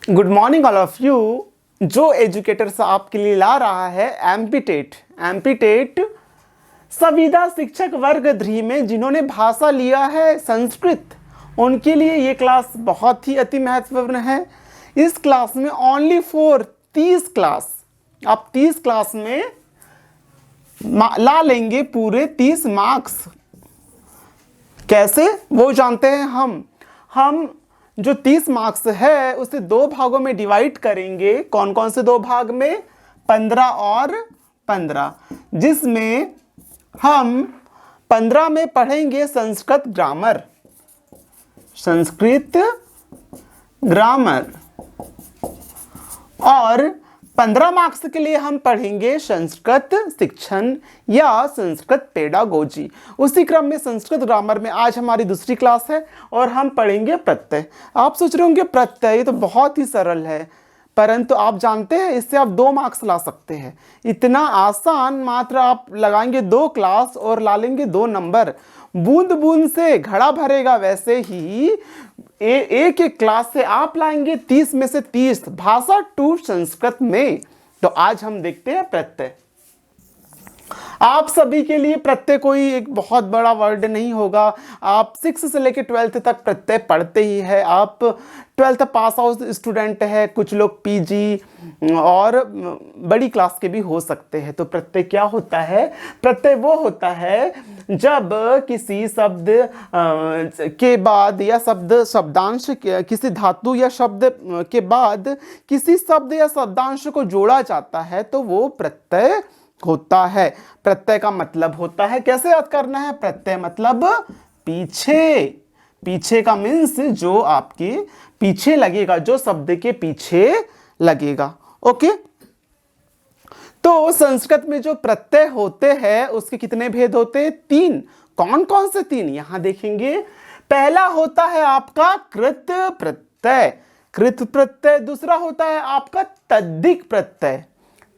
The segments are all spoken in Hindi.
Good morning all of you. जो एजुकेटर्स आपके लिए ला रहा है एम्पीटेट संविदा शिक्षक वर्ग 3 में जिन्होंने भाषा लिया है संस्कृत, उनके लिए ये क्लास बहुत ही अति महत्वपूर्ण है। इस क्लास में ओनली फॉर 30 क्लास, आप 30 क्लास में ला लेंगे पूरे 30 मार्क्स। कैसे वो जानते हैं हम जो 30 मार्क्स है उसे 2 भागों में डिवाइड करेंगे। कौन कौन से 2 भाग में? 15 और 15, जिसमें हम 15 में पढ़ेंगे संस्कृत ग्रामर और 15 मार्क्स के लिए हम पढ़ेंगे संस्कृत शिक्षण या संस्कृत पेडागोजी। उसी क्रम में संस्कृत ग्रामर में आज हमारी दूसरी क्लास है और हम पढ़ेंगे प्रत्यय। आप सोच रहे होंगे प्रत्यय ये तो बहुत ही सरल है, परंतु आप जानते हैं इससे आप 2 मार्क्स ला सकते हैं। इतना आसान, मात्र आप लगाएंगे 2 क्लास और ला लेंगे 2 नंबर। बूंद बूंद से घड़ा भरेगा, वैसे ही एक एक क्लास से आप लाएंगे 30 में से 30 भाषा टू संस्कृत में। तो आज हम देखते हैं प्रत्यय। आप सभी के लिए प्रत्यय कोई एक बहुत बड़ा वर्ड नहीं होगा। आप 6 से लेकर 12th तक प्रत्यय पढ़ते ही है। आप 12th पास आउट स्टूडेंट है, कुछ लोग पीजी और बड़ी क्लास के भी हो सकते हैं। तो प्रत्यय क्या होता है? प्रत्यय वो होता है जब किसी शब्द के बाद या शब्दांश किसी धातु या शब्द के बाद किसी शब्द या शब्दांश को जोड़ा जाता है तो वो प्रत्यय होता है। प्रत्यय का मतलब होता है, कैसे याद करना है? प्रत्यय मतलब पीछे का मीन्स जो आपके पीछे लगेगा, जो शब्द के पीछे लगेगा। ओके, तो संस्कृत में जो प्रत्यय होते हैं उसके कितने भेद होते हैं? 3। कौन कौन से 3 यहां देखेंगे। पहला होता है आपका कृत प्रत्यय, दूसरा होता है आपका तद्धिक प्रत्यय,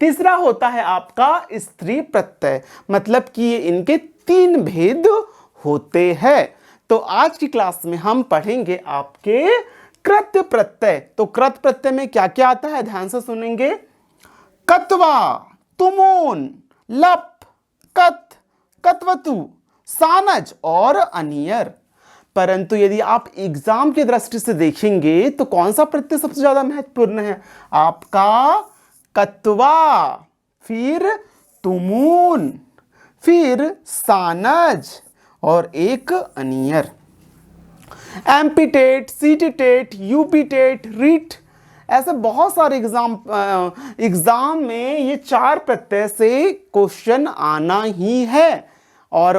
तीसरा होता है आपका स्त्री प्रत्यय। मतलब कि ये इनके 3 भेद होते हैं। तो आज की क्लास में हम पढ़ेंगे आपके कृत प्रत्यय। तो कृत प्रत्यय में क्या क्या आता है, ध्यान से सुनेंगे। कत्वा, तुमून, लप, कत, कत्वतु, सानज और अनियर। परंतु यदि आप एग्जाम की दृष्टि से देखेंगे तो कौन सा प्रत्यय सबसे ज्यादा महत्वपूर्ण है? आपका कत्वा, फिर तुमून, फिर सानज और एक अनियर। एम्पीटेट, सीटीटेट, यूपीटेट, रीट, ऐसे बहुत सारे एग्जाम में ये 4 प्रत्यय से क्वेश्चन आना ही है और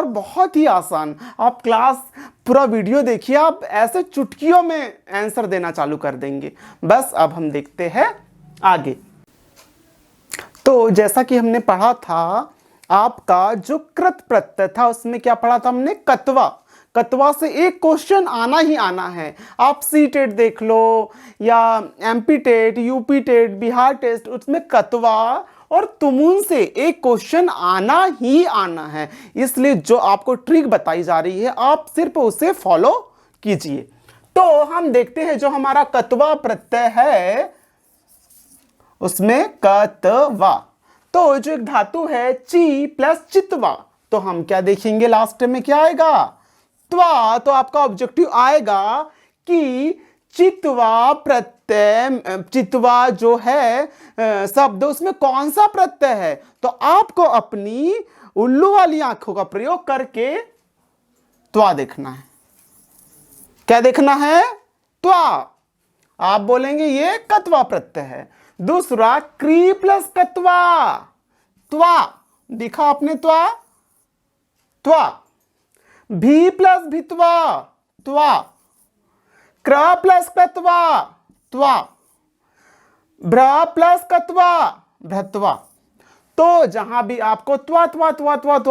बहुत ही आसान। आप क्लास पूरा वीडियो देखिए, आप ऐसे चुटकियों में आंसर देना चालू कर देंगे। बस अब हम देखते हैं आगे। तो जैसा कि हमने पढ़ा था, आपका जो कृत प्रत्यय था उसमें क्या पढ़ा था हमने? कत्वा से एक क्वेश्चन आना ही आना है। आप सीटेट देख लो या एमपीटेट, यूपीटेट, बिहार टेस्ट, उसमें कत्वा और तुमुन से एक क्वेश्चन आना ही आना है। इसलिए जो आपको ट्रिक बताई जा रही है आप सिर्फ उसे फॉलो कीजिए। तो हम देखते हैं जो हमारा कत्वा प्रत्यय है उसमें कत्वा, तो जो एक धातु है ची प्लस चित्वा, तो हम क्या देखेंगे लास्ट में क्या आएगा? त्वा। तो आपका ऑब्जेक्टिव आएगा कि चित्वा प्रत्यय, चित्वा जो है शब्द उसमें कौन सा प्रत्यय है। तो आपको अपनी उल्लू वाली आंखों का प्रयोग करके त्वा देखना है। क्या देखना है? त्वा। आप बोलेंगे ये कत्वा प्रत्यय है। दूसरा क्री प्लस कत्वा, त्वा, दिखा आपने त्वा। भी प्लस भित्वा, त्वा। क्र प्लस कत्वा, त्वा। भ्र प्लस कत्वा, भ्रत्वा। तो जहां भी आपको त्वा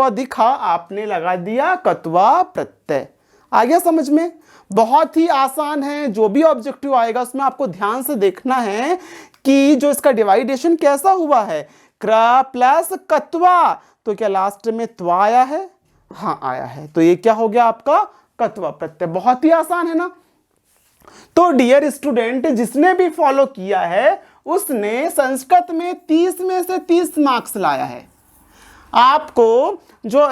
दिखा, आपने लगा दिया कत्वा प्रत्यय। आ गया समझ में? बहुत ही आसान है। जो भी ऑब्जेक्टिव आएगा उसमें आपको ध्यान से देखना है कि जो इसका डिवाइडेशन कैसा हुआ है। क्र प्लस कत्वा, तो क्या लास्ट में त्वा आया है? हाँ आया है। तो ये क्या हो गया आपका? कत्वा प्रत्यय। बहुत ही आसान है ना। तो डियर स्टूडेंट, जिसने भी फॉलो किया है उसने संस्कृत में 30 में से 30 मार्क्स लाया है। आपको जो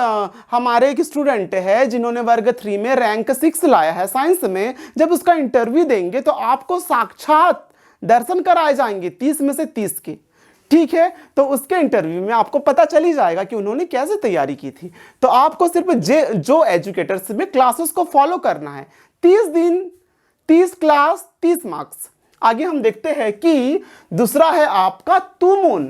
हमारे एक स्टूडेंट है जिन्होंने वर्ग 3 में रैंक 6 लाया है साइंस में, जब उसका इंटरव्यू देंगे तो आपको साक्षात दर्शन कराए जाएंगे 30 में से 30 के। ठीक है, तो उसके इंटरव्यू में आपको पता चल ही जाएगा कि उन्होंने कैसे तैयारी की थी। तो आपको सिर्फ जो एजुकेटर्स में क्लासेस को फॉलो करना है, 30 दिन 30 क्लास 30 मार्क्स। आगे हम देखते हैं कि दूसरा है आपका तुमुन।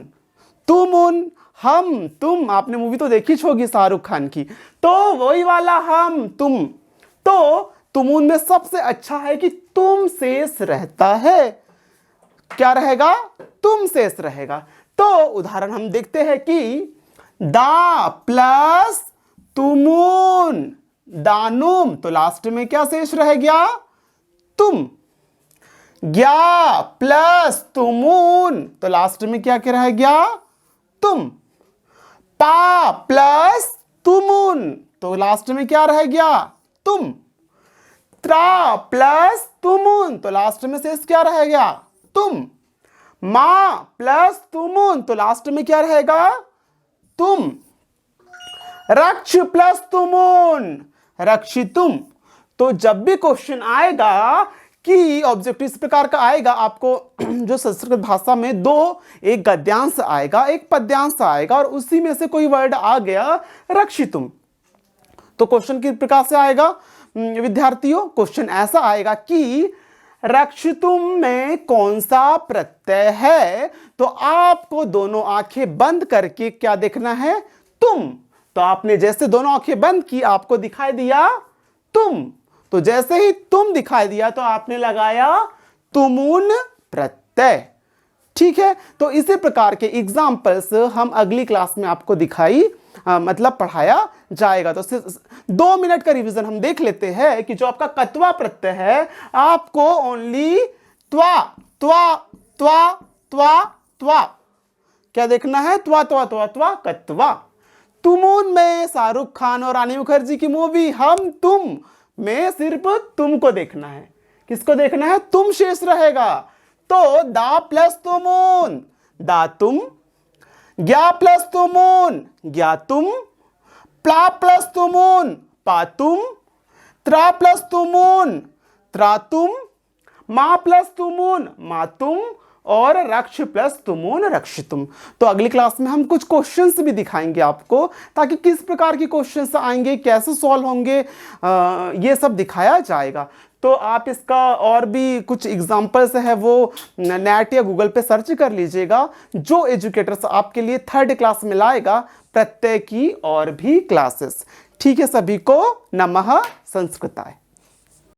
तुमुन, हम तुम, आपने मूवी तो देखी होगी शाहरुख खान की, तो वही वाला हम तुम। तो तुमुन में सबसे अच्छा है कि तुम शेष रहता है। क्या रहेगा? तुम शेष रहेगा। तो उदाहरण हम देखते हैं कि दा प्लस तुमुन दानुम, तो लास्ट में क्या शेष रह गया? तुम। ग्या प्लस तुमुन, तो लास्ट में क्या क्या रह गया? तुम। पा प्लस तुमुन, तो लास्ट में क्या रह गया? तुम। त्रा प्लस तुमुन, तो लास्ट में शेष क्या रह गया? तुम। मा प्लस तुमुन, तो लास्ट में क्या रहेगा? तुम। रक्ष प्लस तुमुन, रक्षितुम। तो जब भी क्वेश्चन आएगा कि ऑब्जेक्टिव इस प्रकार का आएगा, आपको जो संस्कृत भाषा में दो, एक गद्यांश आएगा एक पद्यांश आएगा, और उसी में से कोई वर्ड आ गया रक्षितुम, तो क्वेश्चन किस प्रकार से आएगा विद्यार्थियों? क्वेश्चन ऐसा आएगा कि रक्षितुम में कौन सा प्रत्यय है? तो आपको दोनों आंखें बंद करके क्या देखना है? तुम। तो आपने जैसे दोनों आंखें बंद की, आपको दिखाई दिया तुम। तो जैसे ही तुम दिखाई दिया तो आपने लगाया तुमुन प्रत्यय। ठीक है, तो इसी प्रकार के एग्जाम्पल्स हम अगली क्लास में आपको मतलब पढ़ाया जाएगा। तो 2 मिनट का रिवीजन हम देख लेते हैं कि जो आपका कत्वा प्रत्यय है, आपको ओनली त्वा त्वा त्वा त्वा त्वा क्या देखना है? त्वा त्वा त्वा त्वा कत्वा। तुमुन में शाहरुख खान और रानी मुखर्जी की मूवी हम तुम में सिर्फ तुमको देखना है। किसको देखना है? तुम शेष रहेगा। तो दा प्लस तुमुन दातुम, ग्या प्लस तुमुन ज्ञातुम, प्ला प्लस तुमुन पातुम, त्रा प्लस तुमुन त्रातुम, मा प्लस तुमुन मातुम, और रक्ष प्लस तुमुन रक्षितुम। तो अगली क्लास में हम कुछ क्वेश्चंस भी दिखाएंगे आपको, ताकि किस प्रकार के क्वेश्चंस आएंगे, कैसे सॉल्व होंगे, ये सब दिखाया जाएगा। तो आप इसका और भी कुछ एग्जांपल्स है वो नेट या गूगल पे सर्च कर लीजिएगा, जो एजुकेटर्स आपके लिए 3rd क्लास में लाएगा प्रत्यय की और भी क्लासेस। ठीक है, सभी को नमः संस्कृताय।